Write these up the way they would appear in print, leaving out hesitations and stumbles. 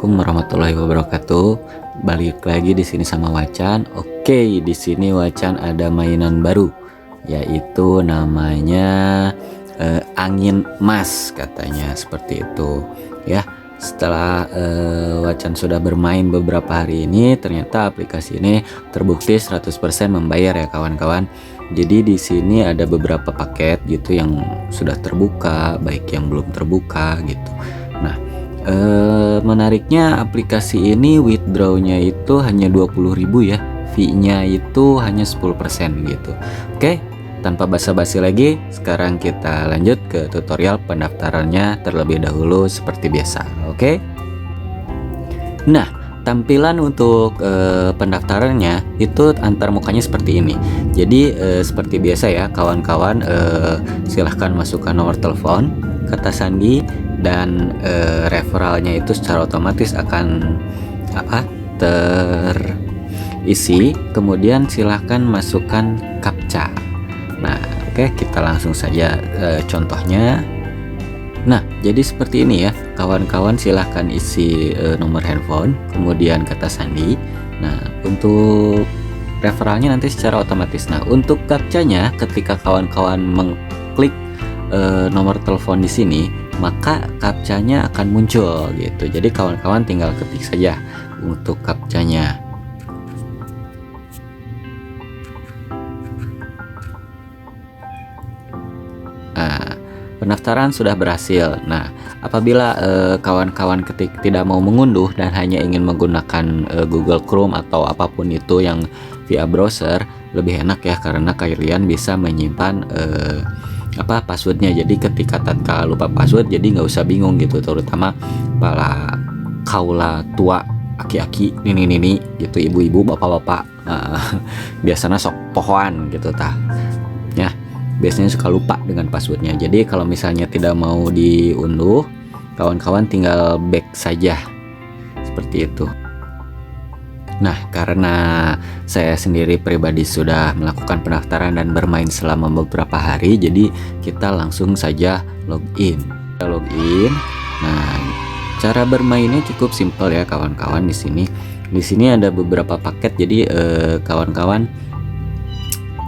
Assalamualaikum warahmatullahi wabarakatuh. Balik lagi di sini sama Wacan. Oke, di sini Wacan ada mainan baru, yaitu namanya angin emas katanya seperti itu. Ya, setelah Wacan sudah bermain beberapa hari ini, ternyata aplikasi ini terbukti 100% membayar ya kawan-kawan. Jadi di sini ada beberapa paket gitu yang sudah terbuka, baik yang belum terbuka gitu. Nah, menariknya aplikasi ini withdrawnya itu hanya 20.000 ya, fee-nya itu hanya 10% gitu. Oke, tanpa basa-basi lagi, sekarang kita lanjut ke tutorial pendaftarannya terlebih dahulu seperti biasa. Oke. Nah, tampilan untuk pendaftarannya itu antar mukanya seperti ini. Jadi seperti biasa ya kawan-kawan, silahkan masukkan nomor telepon, kata sandi, dan referralnya itu secara otomatis akan terisi. Kemudian silahkan masukkan captcha. Nah, oke, kita langsung saja contohnya. Nah, jadi seperti ini ya kawan-kawan, silahkan isi nomor handphone, kemudian kata sandi. Nah, untuk referralnya nanti secara otomatis. Nah, untuk captcha-nya ketika kawan-kawan mengklik nomor telepon di sini, maka captcha-nya akan muncul gitu. Jadi kawan-kawan tinggal ketik saja untuk captcha-nya. Nah, pendaftaran sudah berhasil. Nah, apabila kawan-kawan tidak mau mengunduh dan hanya ingin menggunakan Google Chrome atau apapun itu yang via browser, lebih enak ya karena kalian bisa menyimpan passwordnya. Jadi ketika tatkala lupa password, jadi nggak usah bingung gitu, terutama para kaula tua, aki-aki, nini-nini gitu, ibu-ibu, bapak-bapak, biasanya sok pohoan gitu tah ya, biasanya suka lupa dengan passwordnya. Jadi kalau misalnya tidak mau diunduh, kawan-kawan tinggal back saja seperti itu. Nah, karena saya sendiri pribadi sudah melakukan pendaftaran dan bermain selama beberapa hari, jadi kita langsung saja login. Kita login. Nah, cara bermainnya cukup simpel ya kawan-kawan. Di sini ada beberapa paket. Jadi kawan-kawan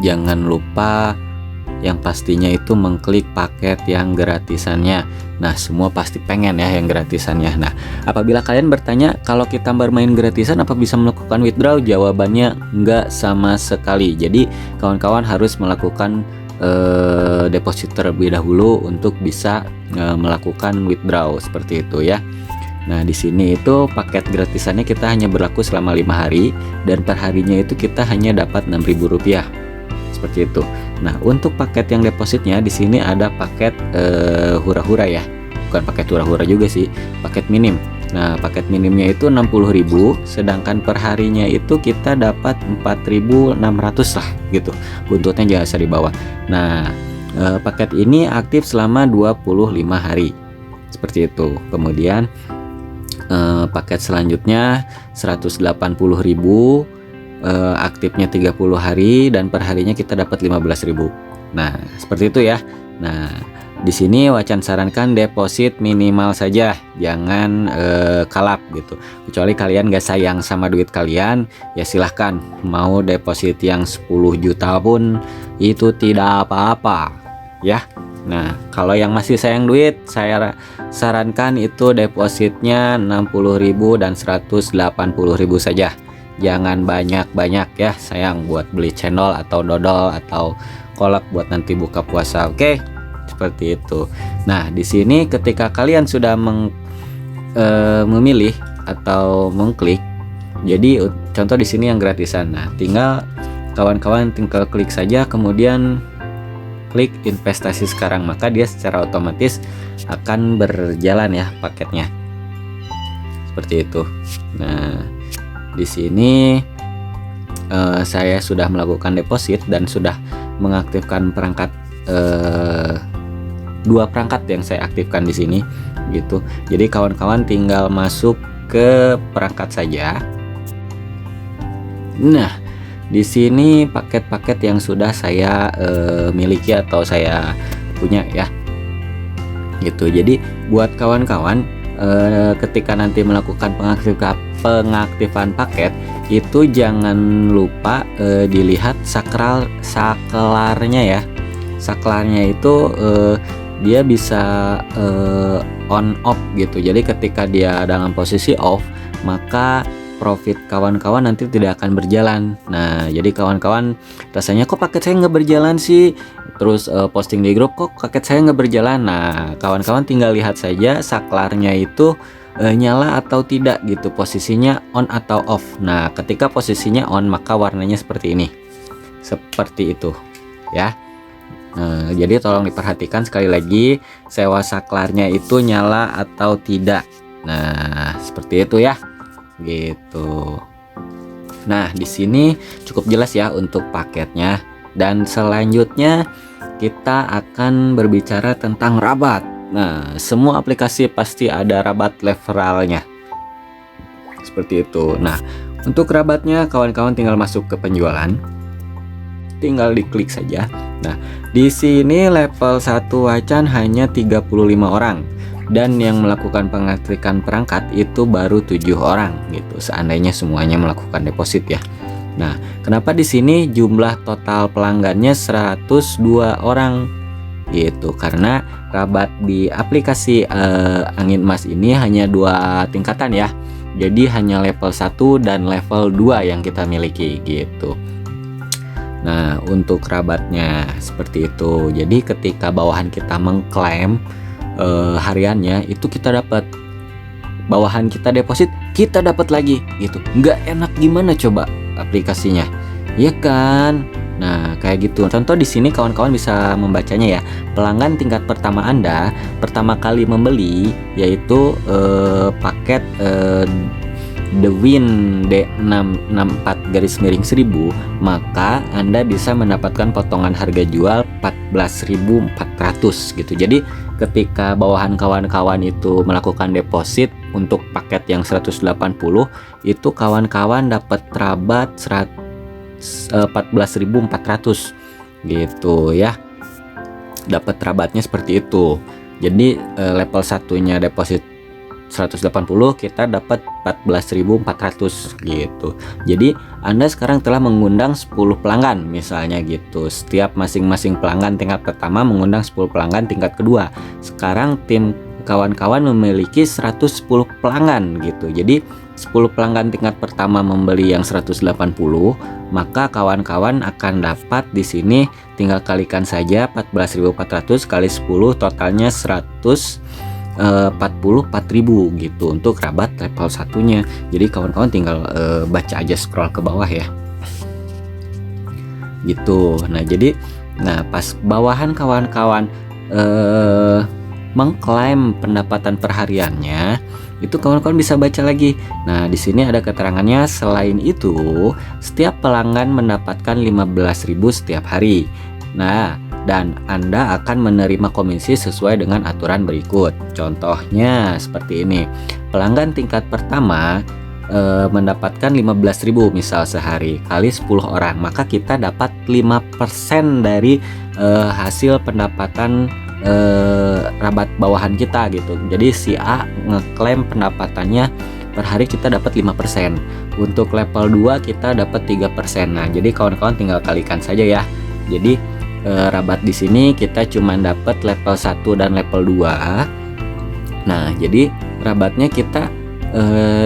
jangan lupa yang pastinya itu mengklik paket yang gratisannya. Nah, semua pasti pengen ya yang gratisannya. Nah, apabila kalian bertanya kalau kita bermain gratisan apa bisa melakukan withdraw, jawabannya enggak sama sekali. Jadi kawan-kawan harus melakukan deposit terlebih dahulu untuk bisa melakukan withdraw seperti itu ya. Nah, di sini itu paket gratisannya kita hanya berlaku selama 5 hari dan per harinya itu kita hanya dapat Rp6.000 seperti itu. Nah, untuk paket yang depositnya di sini ada paket hura-hura ya. Bukan paket hura-hura juga sih, paket minim. Nah, paket minimnya itu 60.000, sedangkan per harinya itu kita dapat 4.600 lah gitu. Buntutnya jangan usah dibawa. Nah, paket ini aktif selama 25 hari. Seperti itu. Kemudian paket selanjutnya 180.000, aktifnya 30 hari dan per harinya kita dapat 15.000. Nah, seperti itu ya. Nah, di sini Wacan sarankan deposit minimal saja, jangan kalap gitu. Kecuali kalian gak sayang sama duit kalian, ya silahkan mau deposit yang 10 juta pun itu tidak apa-apa ya. Nah, kalau yang masih sayang duit, saya sarankan itu depositnya 60.000 dan 180.000 saja. Jangan banyak-banyak ya, sayang buat beli cendol atau dodol atau kolak buat nanti buka puasa. Oke, seperti itu. Nah, di sini ketika kalian sudah memilih atau mengklik, jadi contoh di sini yang gratisan. Nah, tinggal kawan-kawan tinggal klik saja, kemudian klik investasi sekarang, maka dia secara otomatis akan berjalan ya paketnya. Seperti itu. Nah, di sini saya sudah melakukan deposit dan sudah mengaktifkan perangkat, 2 perangkat yang saya aktifkan di sini gitu. Jadi kawan-kawan tinggal masuk ke perangkat saja. Nah, di sini paket-paket yang sudah saya miliki atau saya punya ya gitu. Jadi buat kawan-kawan ketika nanti melakukan pengaktifan paket itu jangan lupa dilihat saklarnya ya. Saklarnya itu dia bisa on off gitu. Jadi ketika dia dalam posisi off, maka profit kawan-kawan nanti tidak akan berjalan. Nah, jadi kawan-kawan rasanya kok paket saya nggak berjalan sih, terus posting di grup kok paket saya nggak berjalan. Nah, kawan-kawan tinggal lihat saja saklarnya itu nyala atau tidak gitu, posisinya on atau off. Nah, ketika posisinya on maka warnanya seperti ini, seperti itu ya. Nah, jadi tolong diperhatikan sekali lagi, sewa saklarnya itu nyala atau tidak. Nah, seperti itu ya gitu. Nah, di sini cukup jelas ya untuk paketnya, dan selanjutnya kita akan berbicara tentang rabat. Nah, semua aplikasi pasti ada rabat referralnya seperti itu. Nah, untuk rabatnya kawan-kawan tinggal masuk ke penjualan, tinggal diklik saja. Nah, di sini level 1 Wacan hanya 35 orang, dan yang melakukan pengaktifan perangkat itu baru 7 orang gitu, seandainya semuanya melakukan deposit ya. Nah, kenapa di sini jumlah total pelanggannya 102 orang gitu? Karena rabat di aplikasi Angin Emas ini hanya 2 tingkatan ya. Jadi hanya level 1 dan level 2 yang kita miliki gitu. Nah, untuk rabatnya seperti itu. Jadi ketika bawahan kita mengklaim hariannya itu kita dapat, bawahan kita deposit kita dapat lagi gitu. Nggak enak gimana coba aplikasinya, ya kan? Nah, kayak gitu. Contoh di sini kawan-kawan bisa membacanya ya. Pelanggan tingkat pertama Anda pertama kali membeli yaitu paket The Win D664-1000, maka Anda bisa mendapatkan potongan harga jual 14.400 gitu. Jadi ketika bawahan kawan-kawan itu melakukan deposit untuk paket yang 180, itu kawan-kawan dapat rabat 14.400 gitu ya. Dapat rabatnya seperti itu. Jadi level satunya deposit 180, kita dapat 14.400 gitu. Jadi Anda sekarang telah mengundang 10 pelanggan misalnya gitu. Setiap masing-masing pelanggan tingkat pertama mengundang 10 pelanggan tingkat kedua. Sekarang tim kawan-kawan memiliki 110 pelanggan gitu. Jadi 10 pelanggan tingkat pertama membeli yang 180, maka kawan-kawan akan dapat di sini tinggal kalikan saja 14.400 kali 10, totalnya 144.000 gitu untuk rabat level satunya. Jadi kawan-kawan tinggal baca aja, scroll ke bawah ya gitu. Nah, jadi pas bawahan kawan-kawan mengklaim pendapatan perhariannya, itu kawan-kawan bisa baca lagi. Nah, di sini ada keterangannya. Selain itu, setiap pelanggan mendapatkan 15.000 setiap hari. Nah, dan Anda akan menerima komisi sesuai dengan aturan berikut. Contohnya seperti ini. Pelanggan tingkat pertama mendapatkan 15.000 misal sehari kali 10 orang, maka kita dapat 5% dari hasil pendapatan rabat bawahan kita gitu. Jadi si A ngeklaim pendapatannya per hari kita dapat 5%. Untuk level 2 kita dapat 3%. Nah, jadi kawan-kawan tinggal kalikan saja ya. Jadi rabat di sini kita cuma dapat level 1 dan level 2. Nah, jadi rabatnya kita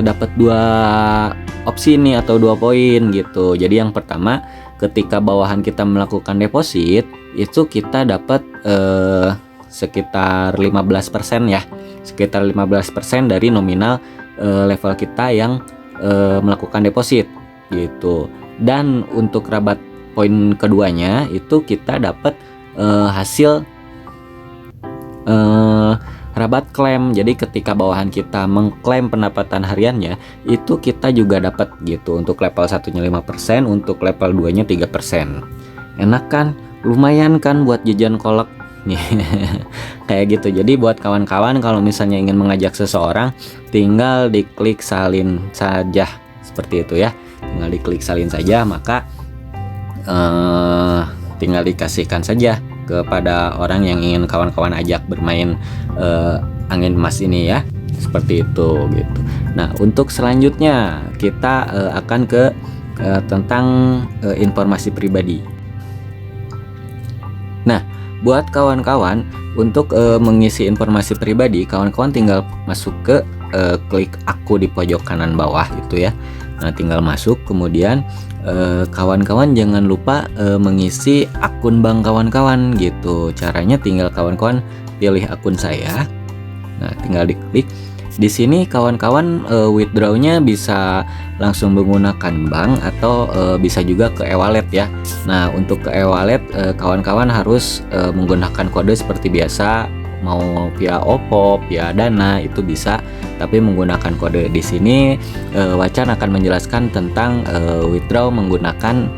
dapat 2 opsi nih atau 2 poin gitu. Jadi yang pertama, ketika bawahan kita melakukan deposit itu kita dapat sekitar 15% ya. Sekitar 15% dari nominal level kita yang melakukan deposit gitu. Dan untuk rabat poin keduanya itu kita dapat hasil rabat klaim. Jadi ketika bawahan kita mengklaim pendapatan hariannya itu kita juga dapat gitu. Untuk level satunya 5%, untuk level 2 nya 3%. Enak kan? Lumayan kan buat jajan kolak nih. Kayak gitu. Jadi buat kawan-kawan kalau misalnya ingin mengajak seseorang, tinggal diklik salin saja seperti itu ya. Tinggal diklik salin saja, maka tinggal dikasihkan saja kepada orang yang ingin kawan-kawan ajak bermain Angin Emas ini ya. seperti itu gitu. Nah, untuk selanjutnya kita akan ke tentang informasi pribadi. Nah, buat kawan-kawan untuk mengisi informasi pribadi, kawan-kawan tinggal masuk ke klik aku di pojok kanan bawah itu ya. Nah, tinggal masuk, kemudian kawan-kawan jangan lupa mengisi akun bank kawan-kawan gitu. Caranya tinggal kawan-kawan pilih akun saya. Nah, tinggal diklik. Di sini kawan-kawan withdrawnya bisa langsung menggunakan bank atau bisa juga ke e-wallet ya. Nah, untuk ke e-wallet kawan-kawan harus menggunakan kode seperti biasa, mau via OVO, via Dana itu bisa, tapi menggunakan kode. Di sini Wacan akan menjelaskan tentang withdraw menggunakan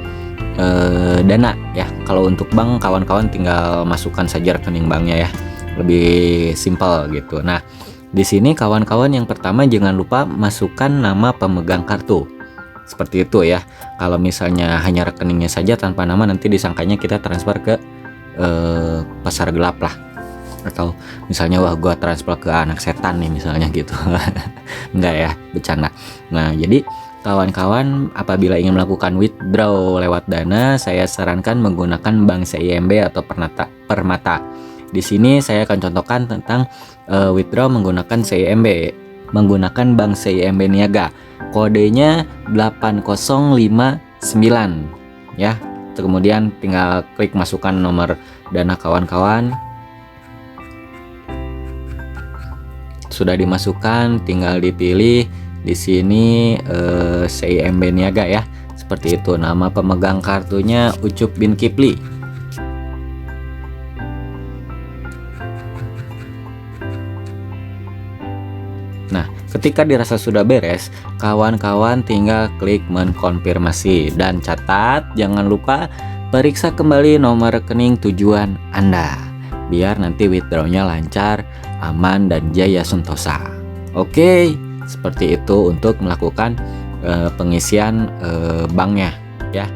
Dana ya. Kalau untuk bank kawan-kawan tinggal masukkan saja rekening banknya ya. Lebih simpel gitu. Nah, di sini kawan-kawan yang pertama jangan lupa masukkan nama pemegang kartu. Seperti itu ya. Kalau misalnya hanya rekeningnya saja tanpa nama, nanti disangkanya kita transfer ke pasar gelap lah. Atau misalnya wah gua transfer ke anak setan nih misalnya gitu. Enggak ya, bercanda. Nah, jadi kawan-kawan apabila ingin melakukan withdraw lewat Dana, saya sarankan menggunakan bank CIMB atau Permata. Di sini saya akan contohkan tentang withdraw menggunakan CIMB, menggunakan bank CIMB Niaga. Kodenya 8059 ya. Kemudian tinggal klik masukkan nomor Dana kawan-kawan. Sudah dimasukkan, tinggal dipilih di sini CIMB Niaga ya. Seperti itu. Nama pemegang kartunya Ucup bin Kipli. Nah, ketika dirasa sudah beres, kawan-kawan tinggal klik mengkonfirmasi dan catat jangan lupa periksa kembali nomor rekening tujuan Anda biar nanti withdrawnya lancar, aman dan jaya sentosa. Oke, seperti itu untuk melakukan pengisian banknya ya.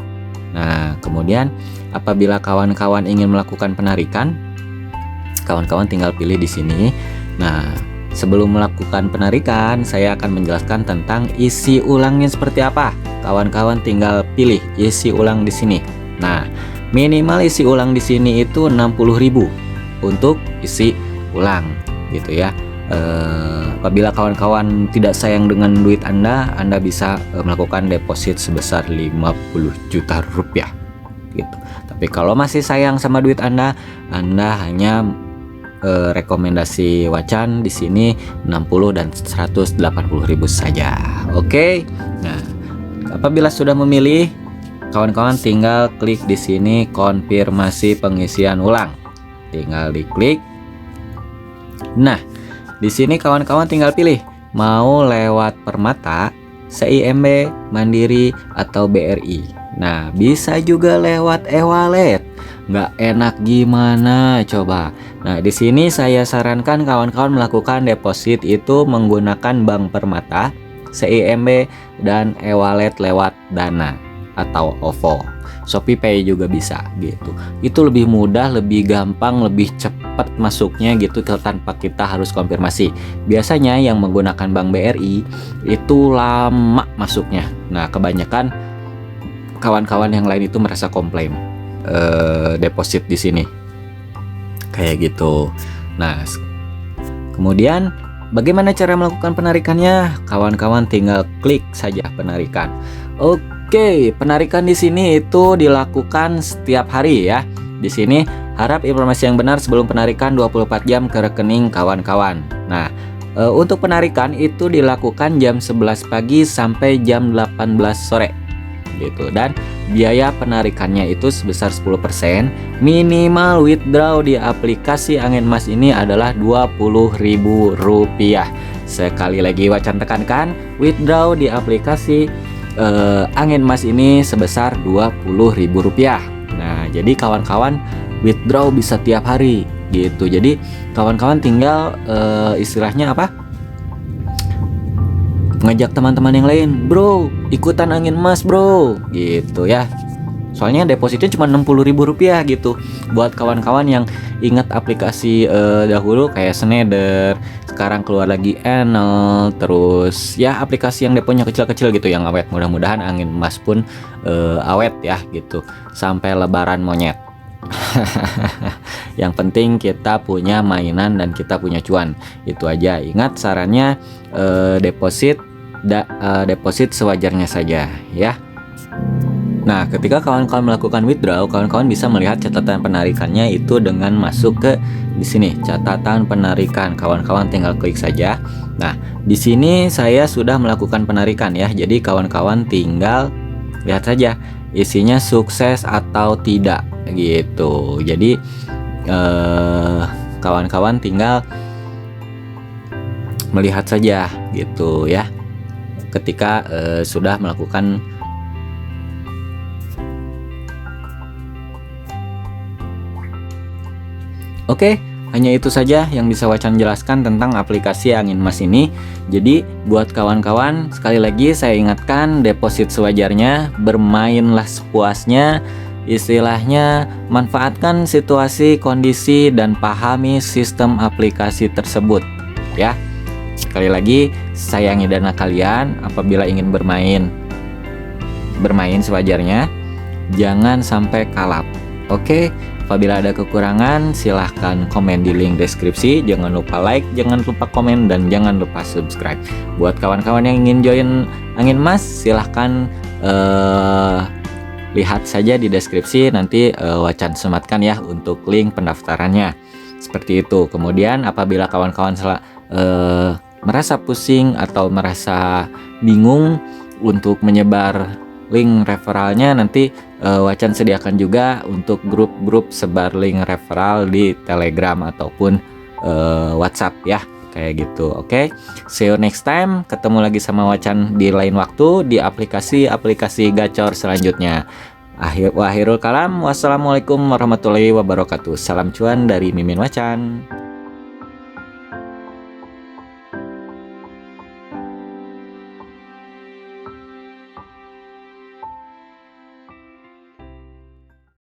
Nah, kemudian apabila kawan-kawan ingin melakukan penarikan, kawan-kawan tinggal pilih di sini. Nah, sebelum melakukan penarikan, saya akan menjelaskan tentang isi ulangnya seperti apa. Kawan-kawan tinggal pilih isi ulang di sini. Nah, minimal isi ulang di sini itu 60.000 untuk isi ulang, gitu ya. Apabila kawan-kawan tidak sayang dengan duit Anda bisa melakukan deposit sebesar 50 juta rupiah, gitu. Tapi kalau masih sayang sama duit Anda hanya rekomendasi Wacan di sini 60 dan 180.000 saja. Oke. Nah, apabila sudah memilih, kawan-kawan tinggal klik di sini konfirmasi pengisian ulang. Tinggal diklik. Nah, di sini kawan-kawan tinggal pilih mau lewat Permata, CIMB, Mandiri atau BRI. Nah, bisa juga lewat e-wallet. Nggak enak gimana coba? Nah, di sini saya sarankan kawan-kawan melakukan deposit itu menggunakan Bank Permata, CIMB, dan e-wallet lewat Dana atau OVO. ShopeePay juga bisa gitu. Itu lebih mudah, lebih gampang, lebih cepat masuknya gitu tanpa kita harus konfirmasi. Biasanya yang menggunakan Bank BRI itu lama masuknya. Nah, kebanyakan kawan-kawan yang lain itu merasa komplain deposit di sini kayak gitu. Nah, kemudian bagaimana cara melakukan penarikannya? Kawan-kawan tinggal klik saja penarikan. Oke, penarikan di sini itu dilakukan setiap hari ya. Di sini harap informasi yang benar sebelum penarikan 24 jam ke rekening kawan-kawan. Nah, untuk penarikan itu dilakukan jam 11 pagi sampai jam 18 sore gitu, dan biaya penarikannya itu sebesar 10%. Minimal withdraw di aplikasi Angin Mas ini adalah Rp20.000. Sekali lagi Wacan tekankan, withdraw di aplikasi Angin Mas ini sebesar Rp20.000. Nah, jadi kawan-kawan withdraw bisa tiap hari gitu. Jadi kawan-kawan tinggal istilahnya apa? Ngajak teman-teman yang lain, bro, ikutan Angin Mas bro, gitu ya. Soalnya depositnya cuma Rp60.000 gitu. Buat kawan-kawan yang ingat aplikasi dahulu kayak Schneider, sekarang keluar lagi Enel, terus ya aplikasi yang deponya kecil-kecil gitu yang awet. Mudah-mudahan angin emas pun awet ya gitu sampai lebaran monyet. Yang penting kita punya mainan dan kita punya cuan. Itu aja. Ingat sarannya, deposit sewajarnya saja ya. Nah, ketika kawan-kawan melakukan withdraw, kawan-kawan bisa melihat catatan penarikannya itu dengan masuk ke di sini, catatan penarikan. Kawan-kawan tinggal klik saja. Nah, di sini saya sudah melakukan penarikan ya. Jadi kawan-kawan tinggal lihat saja isinya sukses atau tidak gitu. Jadi kawan-kawan tinggal melihat saja gitu ya. Ketika sudah melakukan Oke, hanya itu saja yang bisa Wacan jelaskan tentang aplikasi Angin Emas ini. Jadi buat kawan-kawan, sekali lagi saya ingatkan, deposit sewajarnya, bermainlah sepuasnya, istilahnya manfaatkan situasi, kondisi, dan pahami sistem aplikasi tersebut ya. Sekali lagi, sayangi dana kalian. Apabila ingin bermain sewajarnya, jangan sampai kalap. Oke, apabila ada kekurangan silahkan komen di link deskripsi. Jangan lupa like, jangan lupa komen, dan jangan lupa subscribe. Buat kawan-kawan yang ingin join Angin Emas, silahkan lihat saja di deskripsi. Nanti Wacan sematkan ya untuk link pendaftarannya. Seperti itu. Kemudian apabila kawan-kawan merasa pusing atau merasa bingung untuk menyebar link referralnya, nanti Wacan sediakan juga untuk grup-grup sebar link referral di Telegram ataupun WhatsApp ya, kayak gitu. Oke, see you next time. Ketemu lagi sama Wacan di lain waktu di aplikasi gacor selanjutnya. Wahirul kalam, wassalamualaikum warahmatullahi wabarakatuh. Salam cuan dari Mimin Wacan.